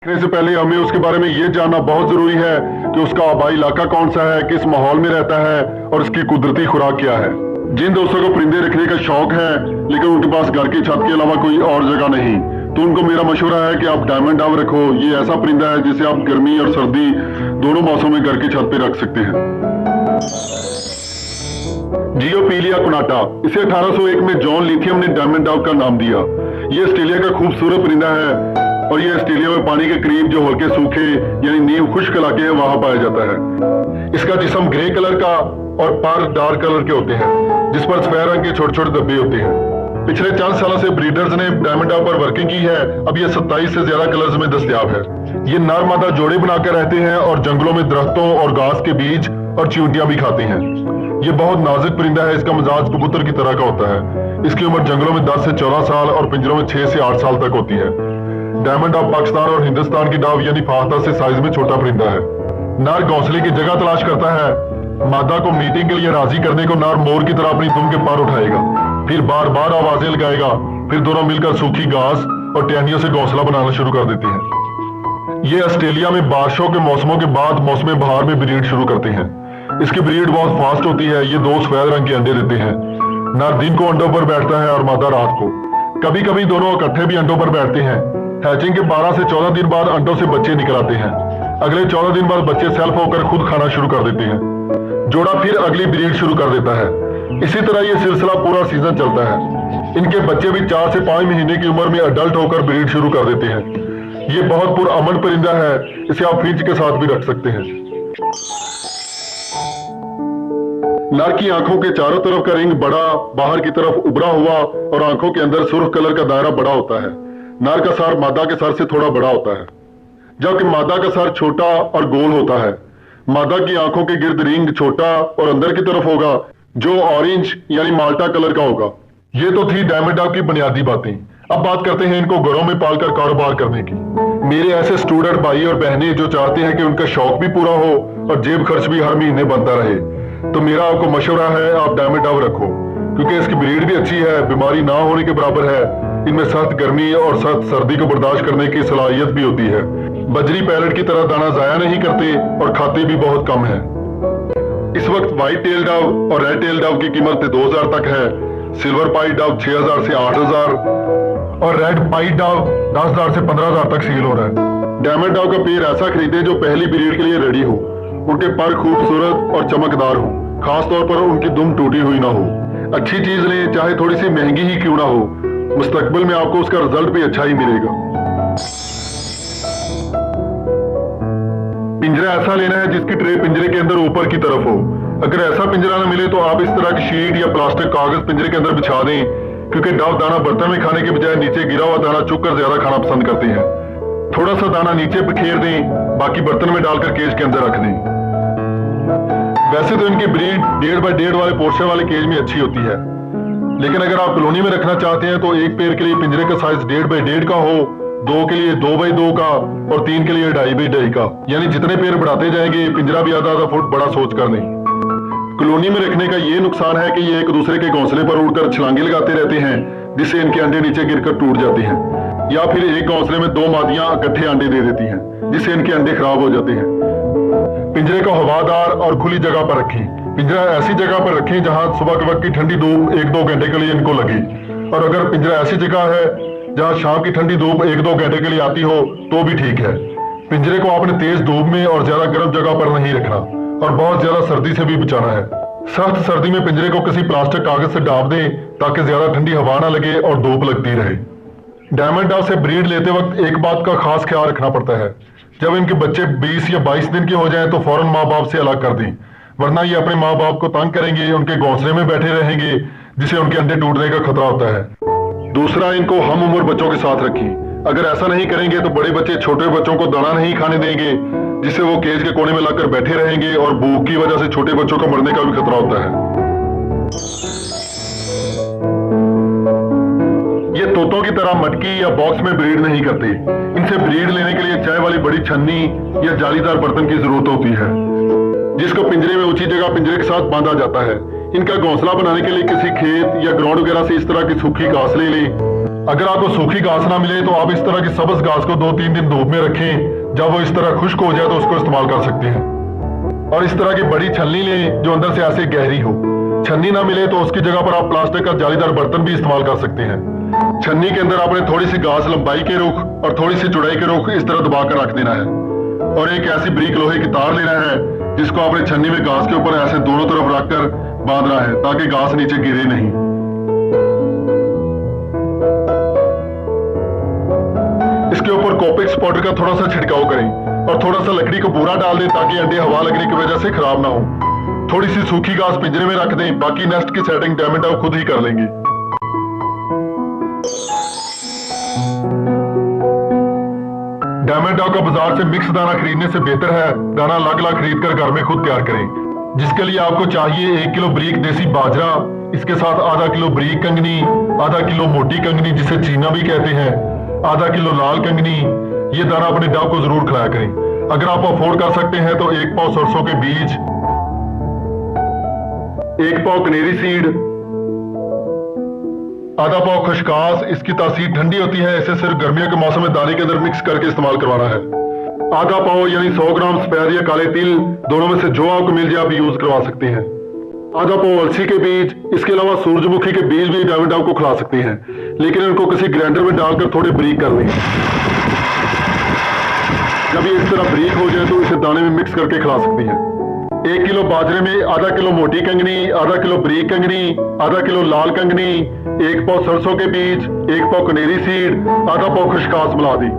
देखने से पहले हमें उसके बारे में ये जानना बहुत जरूरी है कि उसका आबाई इलाका कौन सा है, किस माहौल में रहता है और उसकी कुदरती खुराक क्या है। जिन दोस्तों को परिंदे रखने का शौक है लेकिन उनके पास घर की छत के अलावा कोई और जगह नहीं, तो उनको मेरा मशवरा है कि आप डायमंड डव रखो। ये ऐसा परिंदा है जिसे आप गर्मी और सर्दी दोनों मौसम में घर की छत पे रख सकते हैं। जियोपीलिया कुनाटा, इसे 1801 में जॉन लिथियम ने डायमंड डव का नाम दिया। ये ऑस्ट्रेलिया का खूबसूरत परिंदा है और ये ऑस्ट्रेलिया में पानी के करीब जो हल्के सूखे यानी नीम खुश्क इलाके हैं वहां पाया जाता है। इसका जिस्म ग्रे कलर का और पर डार्क कलर के होते हैं जिस पर सफेद रंग के छोटे छोटे धब्बे होते हैं। पिछले 4 सालों से ब्रीडर्स ने डायमंड डव पर वर्किंग की है। अब ये 27 से ज्यादा कलर्स में दस्तयाब है। ये नर मादा जोड़े बनाकर रहते हैं और जंगलों में दरख्तों और घास के बीज और चींटियां भी खाते हैं। ये बहुत नाजुक परिंदा है। इसका मिजाज कबूतर की तरह का होता है। इसकी उम्र जंगलों में 10 से 14 साल और पिंजरों में 6 से 8 साल तक होती है। डायमंड डव पाकिस्तान और हिंदुस्तान की डव यानी फाख्ता से साइज में छोटा परिंदा है। नर घोंसले की जगह तलाश करता है। मादा को मीटिंग के लिए राजी करने को नर मोर की तरह अपनी दुम के पर उठाएगा, फिर बार बार आवाजें लगाएगा, फिर दोनों मिलकर सूखी घास और टहनियों से घोंसला बनाना शुरू कर देते हैं। ये ऑस्ट्रेलिया में बारिशों के मौसमों के बाद मौसम बहार में ब्रीड शुरू करते हैं। इसकी ब्रीड बहुत फास्ट होती है। ये 2 सफेद रंग के अंडे देते हैं। नर दिन को अंडों पर बैठता है और मादा रात को। कभी कभी दोनों इकट्ठे भी अंडों पर बैठते हैं। हैचिंग के 12 से 14 दिन बाद अंडों से बच्चे निकल आते हैं। अगले 14 दिन बाद बच्चे सेल्फ होकर खुद खाना शुरू कर देते हैं। जोड़ा फिर अगली ब्रीड शुरू कर देता है। इसी तरह ये सिलसिला पूरा सीजन चलता है। इनके बच्चे भी 4 से 5 महीने की उम्र में अडल्ट होकर ब्रीड शुरू कर देते हैं। ये बहुत पुरअमन परिंदा है। इसे आप फ्रिज के साथ भी रख सकते हैं। नर की आंखों के चारों तरफ का रिंग बड़ा, बाहर की तरफ उभरा हुआ और आंखों के अंदर सुर्ख कलर का दायरा बड़ा होता है। नर का सर मादा के सर से थोड़ा बड़ा होता है, जबकि मादा का सर छोटा और गोल होता है। मादा की आंखों के गिर्द रिंग छोटा और अंदर की तरफ होगा जो ऑरेंज यानी माल्टा कलर का होगा। ये तो थी डायमंड डव की बुनियादी बातें। अब बात करते हैं इनको घरों में पालकर कारोबार करने की। मेरे ऐसे स्टूडेंट भाई और बहनें जो चाहते हैं कि उनका शौक भी पूरा हो और जेब खर्च भी हर महीने बनता रहे, तो मेरा आपको मशवरा है आप डायमंड डव रखो, क्योंकि इसकी ब्रीड भी अच्छी है, बीमारी ना होने के बराबर है। इनमें सख्त गर्मी और सख्त सर्दी को बर्दाश्त करने की सलाहियत भी होती है। बजरी पैरेट की तरह दाना जाया नहीं करते और खाते भी बहुत कम है। इस वक्त व्हाइट टेल डव और रेड टेल डव की कीमत 2000 तक है। सिल्वर पाइड डव 6000 से 8000 और रेड पाइड डव 10000 से 15000 तक सेल हो रहा है। डायमंड डव का पेड़ ऐसा खरीदे जो पहली ब्रीड के लिए रेडी हो, उनके पर खूबसूरत और चमकदार हो, खास तौर पर उनकी दुम टूटी हुई ना हो। अच्छी चीज लें, चाहे थोड़ी सी महंगी ही क्यों ना हो, मुस्तकबिल में आपको उसका रिजल्ट भी अच्छा ही मिलेगा। पिंजरा ऐसा लेना है जिसकी ट्रे पिंजरे के अंदर ऊपर की तरफ हो। अगर ऐसा पिंजरा ना मिले तो आप इस तरह की शीट या प्लास्टिक कागज पिंजरे के अंदर बिछा दें, क्योंकि डव दाना बर्तन में खाने के बजाय नीचे गिरा हुआ दाना चुपकर ज्यादा खाना पसंद करते हैं। थोड़ा सा दाना नीचे बिखेर दें, बाकी बर्तन में डालकर केज के अंदर रख दें। वैसे तो इनकी ब्रीड 1.5 बाय 1.5 वाले पोर्शन वाले केज में अच्छी होती है, लेकिन अगर आप कॉलोनी में रखना चाहते हैं तो एक पेड़ के लिए पिंजरे का साइज 1.5 बाय 1.5 का हो, 2 के लिए 2 बाय 2 का और 3 के लिए 2.5 बाय 2.5 का। यानी जितने पेड़ बढ़ाते जाएंगे पिंजरा भी आधा फुट बड़ा सोच कर लें। कॉलोनी में रखने का ये नुकसान है कि ये एक दूसरे के घोंसले पर उड़कर छलांगे लगाते रहते हैं, जिससे इनके अंडे नीचे गिरकर टूट जाते हैं, या फिर एक घोंसले में 2 मादियां इकट्ठे अंडे दे देती हैं, जिससे इनके अंडे खराब हो जाते हैं। पिंजरे को हवादार और खुली जगह पर रखें। पिंजरा ऐसी जगह पर रखें जहां सुबह के वक्त की ठंडी धूप 1-2 घंटे के लिए इनको लगे, और अगर पिंजरा ऐसी जगह है जहां शाम की ठंडी धूप 1-2 घंटे के लिए आती हो तो भी ठीक है। पिंजरे को आपने तेज धूप में और ज्यादा गर्म जगह पर नहीं रखना और बहुत ज्यादा सर्दी से भी बचाना है। सख्त सर्दी में पिंजरे को किसी प्लास्टिक कागज से ढांप दें ताकि ज्यादा ठंडी हवा ना लगे और धूप लगती रहे। डायमंड डव से ब्रीड लेते वक्त एक बात का खास ख्याल रखना पड़ता है। जब इनके बच्चे 20 या 22 दिन के हो जाएं तो फौरन माँ बाप से अलग कर दें, वरना ये अपने माँ बाप को तंग करेंगे, उनके घोंसले में बैठे रहेंगे, जिससे उनके अंडे टूटने का खतरा होता है। दूसरा, इनको हम उम्र बच्चों के साथ रखें। अगर ऐसा नहीं करेंगे तो बड़े बच्चे छोटे बच्चों को दाना नहीं खाने देंगे, जिससे वो केज के कोने में लगकर बैठे रहेंगे और भूख की वजह से छोटे बच्चों को मरने का भी खतरा होता है। ये तोतों की तरह मटकी या बॉक्स में ब्रीड नहीं करते। इनसे ब्रीड लेने के लिए चाय वाली बड़ी छन्नी या जालीदार बर्तन की जरूरत होती है, जिसको पिंजरे में ऊंची जगह पिंजरे के साथ बांधा जाता है। इनका घोंसला बनाने के लिए किसी खेत या ग्राउंड वगैरह से इस तरह की सूखी घास ले लें अगर आपको सूखी घास ना मिले तो आप इस तरह की सब्ज घास को 2-3 दिन धूप में रखें। जब वो इस तरह खुश्क हो जाए तो उसको इस्तेमाल कर सकते हैं। और इस तरह की बड़ी छलनी लें जो अंदर से ऐसे गहरी हो। छन्नी ना मिले तो उसकी जगह पर आप प्लास्टिक का जालीदार बर्तन भी इस्तेमाल कर सकते हैं। छन्नी के अंदर आपने थोड़ी सी घास लंबाई के रुख और थोड़ी सी चौड़ाई के रुख इस तरह दबाकर रख देना है और एक ऐसी ब्रीक लोहे की तार लेना है जिसको आपने छन्नी में घास के ऊपर ऐसे दोनों तरफ रखकर बांधना है ताकि घास नीचे गिरे नहीं। इसके ऊपर कोपिक्स पाउडर का थोड़ा सा छिड़काव करें और थोड़ा सा लकड़ी को बूरा डाल दें ताकि अंडे हवा लगने की वजह से खराब ना हो। थोड़ी सी सूखी घास पिंजरे में रख दें, बाकी नेस्ट की सेटिंग डायमंड डॉग खुद ही कर लेंगे। डायमंड डॉग का बाजार से मिक्स दाना खरीदने से बेहतर है दाना अलग अलग खरीद कर घर में खुद तैयार करें, जिसके लिए आपको चाहिए 1 किलो बारीक देसी बाजरा, इसके साथ आधा किलो बारीक कंगनी, आधा किलो मोटी कंगनी जिसे चीना भी कहते हैं, आधा किलो लाल कंगनी। ये दाना अपने डॉग को जरूर खिलाया करें। अगर आप अफोर्ड कर सकते हैं तो 1 पाव सरसों के बीज, 1 पाव कनेरी सीड, आधा पाव खसकास। इसकी तासीर ठंडी होती है, इसे सिर्फ गर्मियों के मौसम में दाने के अंदर मिक्स करके इस्तेमाल करवाना है। आधा पाव यानी 100 ग्राम सफेद या काले तिल, दोनों में से जो आपको मिल जाए आप यूज करवा सकते हैं। आधा पाव अलसी के बीज, इसके अलावा सूरजमुखी के बीज भी डायमंड डॉग को खिला सकते हैं, लेकिन इनको किसी ग्राइंडर में डालकर थोड़े बारीक कर लें। जब ये इस तरह बारीक हो जाए तो इसे दाने में मिक्स करके खिला सकते हैं। 1 किलो बाजरे में आधा किलो मोटी कंगनी, आधा किलो बारीक कंगनी, आधा किलो लाल कंगनी, 1 पाव सरसों के बीज, 1 पाव कनेरी सीड, आधा पाव खसकास मिला दी।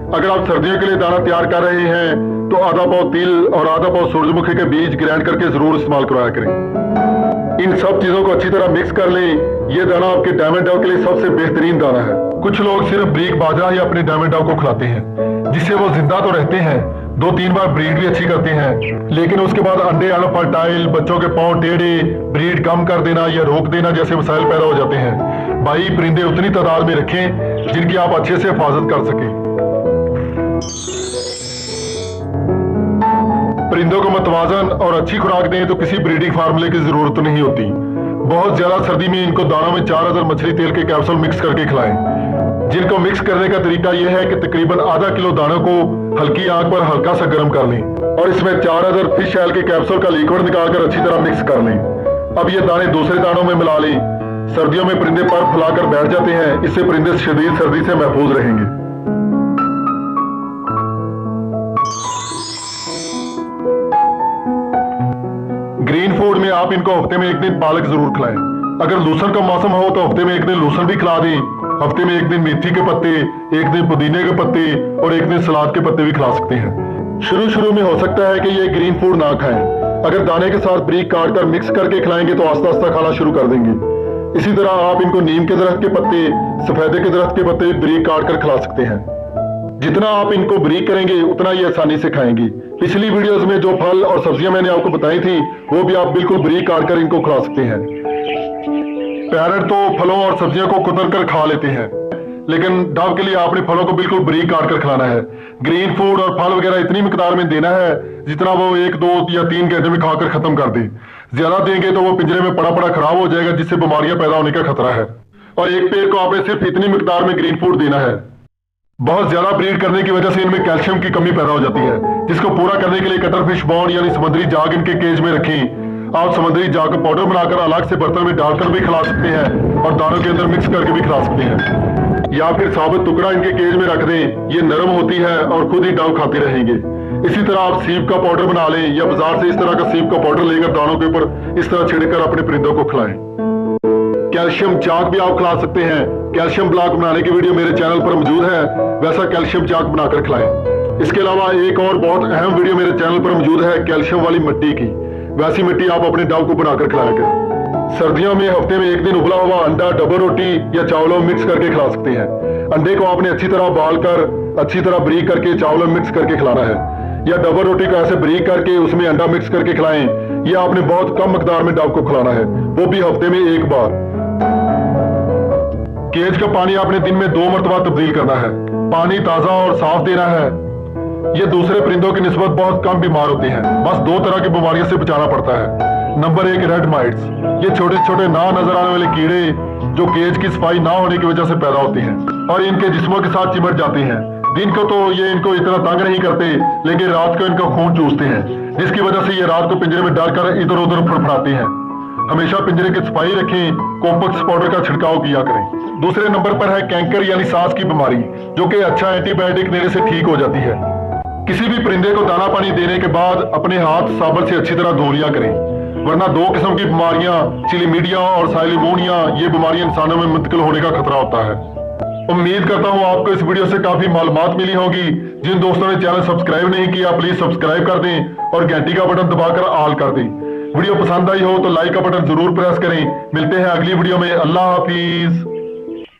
अगर आप सर्दियों के लिए दाना तैयार कर रहे हैं तो आधा पाव तिल और आधा पाव सूरजमुखी के बीज ग्राइंड करके जरूर इस्तेमाल करवाया करें। इन सब चीजों को अच्छी तरह मिक्स कर लें। यह दाना आपके डायमंड डॉग के लिए सबसे बेहतरीन दाना है। कुछ लोग सिर्फ बारीक बाजरा ही अपने डायमंड डॉग को खिलाते हैं, जिससे वो जिंदा तो रहते हैं, 2-3 बार ब्रीड भी अच्छी करते हैं, लेकिन उसके बाद अंडे अनफर्टाइल, बच्चों के पांव टेढ़े, ब्रीड कम कर देना या रोक देना जैसे मसाइल पैदा हो जाते हैं। भाई परिंदे उतनी तादाद में रखें जिनकी आप अच्छे से हिफाजत कर सकें। परिंदों को मतवाजन और अच्छी खुराक दें तो किसी ब्रीडिंग फार्मूले की जरूरत नहीं होती। बहुत ज्यादा सर्दी में इनको दानों में 4000 मछली तेल के कैप्सूल मिक्स करके खिलाएं। जिनको मिक्स करने का तरीका यह है कि तकरीबन आधा किलो दानों को हल्की आग पर हल्का सा गर्म कर लें और इसमें 4000 फिश ऑयल के कैप्सूल का लिक्विड निकालकर अच्छी तरह मिक्स कर लें। अब ये दाने दूसरे दानों में मिला लें। सर्दियों में परिंदे पर फैलाकर बैठ जाते हैं, इससे परिंदे शदीद सर्दी से महफूज रहेंगे। ग्रीन फूड में आप इनको हफ्ते में 1 दिन पालक जरूर खिलाएं। अगर लूसन का मौसम हो तो हफ्ते में 1 दिन लूसन भी खिला दें। हफ्ते में 1 दिन मेथी के पत्ते, 1 दिन पुदीने के पत्ते और 1 दिन सलाद के पत्ते भी खिला सकते हैं। शुरू में हो सकता है कि ये ग्रीन फूड ना खाएं। अगर दाने के साथ बारीक काट कर मिक्स करके खिलाएंगे तो आस्ता आस्ता खाना शुरू कर देंगे। इसी तरह आप इनको नीम के दरख्त के पत्ते, सफेदे के दरख्त के पत्ते बारीक काट कर खिला सकते हैं। जितना आप इनको बारीक करेंगे उतना ही आसानी से खाएंगी। पिछली वीडियोस में जो फल और सब्जियां मैंने आपको बताई थी वो भी आप बिल्कुल बारीक काट कर इनको खिला सकते हैं। पैरट तो फलों और सब्जियों को कुतर कर खा लेते हैं, लेकिन डॉग के लिए आपने फलों को बिल्कुल बारीक काट कर खिलाना है। ग्रीन फूड और फल वगैरह इतनी मिकदार में देना है जितना वो 1, 2 या 3 घंटे में खाकर खत्म कर दे। ज्यादा देंगे तो वो पिंजरे में पड़ा पड़ा खराब हो जाएगा, जिससे बीमारियां पैदा होने का खतरा है। और एक पेड़ को आपने सिर्फ इतनी मिकदार में ग्रीन फूड देना है। बहुत ज्यादा ब्रीड करने की वजह से इनमें कैल्शियम की कमी पैदा हो जाती है, जिसको पूरा करने के लिए कटर फिश बॉन्ड यानी समुद्री जाग इनके केज में रखें। आप समुद्री जाग का पाउडर बनाकर अलग से बर्तन में डालकर भी खिला सकते हैं और दानों के अंदर मिक्स करके भी खिला सकते हैं, या फिर साबुत टुकड़ा इनके केज में रख दें। ये नरम होती है और खुद ही डॉग खाते रहेंगे। इसी तरह आप सीप का पाउडर बना लें या बाजार से इस तरह का सीप का पाउडर लेकर दानों के ऊपर इस तरह छिड़कर अपने परिंदों को खिलाएं। कैल्शियम चाक भी आप खिला सकते हैं। कैल्शियम ब्लॉक बनाने की वीडियो मेरे चैनल पर मौजूद है, वैसा कैल्शियम चाक बनाकर खिलाएं। इसके अलावा एक और बहुत अहम वीडियो मेरे चैनल पर मौजूद है कैल्शियम वाली मिट्टी की। वैसी मिट्टी आप अपने डॉग को बनाकर खिलाया करें। सर्दियों में हफ्ते में 1 दिन उबला हुआ अंडा डबल रोटी या चावलों में मिक्स करके खिला सकते हैं। अंडे को आपने अच्छी तरह बाल कर अच्छी तरह बारीक करके चावलों में मिक्स करके खिलाना है, या डबल रोटी को ऐसे बारीक करके उसमें अंडा मिक्स करके खिलाएं। यह आपने बहुत कम मिकदार में डॉग को खिलाना है, वो भी हफ्ते में 1 बार। केज का पानी आपने दिन में 2 मरतबा तब्दील करना है। पानी ताजा और साफ देना है। ये दूसरे परिंदों की निस्बत बहुत कम बीमार होते हैं। बस 2 तरह की बीमारियों से बचाना पड़ता है। Number 1 red mites. ये छोटे छोटे ना नजर आने वाले कीड़े जो केज की सफाई ना होने की वजह से पैदा होती हैं और इनके जिस्मों के साथ चिमट जाती हैं। दिन को तो ये इनको इतना तंग नहीं करते, लेकिन रात को इनका खून चूसते हैं, जिसकी वजह से ये रात को पिंजरे में डालकर इधर उधर फड़फड़ाते हैं। हमेशा पिंजरे की सफाई रखें, कॉम्पक्स पाउडर का छिड़काव किया करें। दूसरे नंबर पर है कैंकर यानी सांस की बीमारी, जो कि अच्छा एंटीबायोटिक देने से ठीक हो जाती है। किसी भी परिंदे को दाना पानी देने के बाद अपने हाथ साबुन से अच्छी तरह धो लिया करें, वरना 2 किस्म की बीमारियां चिलीमीडिया और साइलिमोनिया, ये बीमारियां इंसानों में मुंतकिल होने का खतरा होता है। उम्मीद करता हूं आपको इस वीडियो से काफी मालूमात मिली होगी। जिन दोस्तों ने चैनल सब्सक्राइब नहीं किया प्लीज सब्सक्राइब कर दें और घंटी का बटन दबाकर ऑल कर दें। वीडियो पसंद आई हो तो लाइक का बटन जरूर प्रेस करें। मिलते हैं अगली वीडियो में। अल्लाह हाफिज।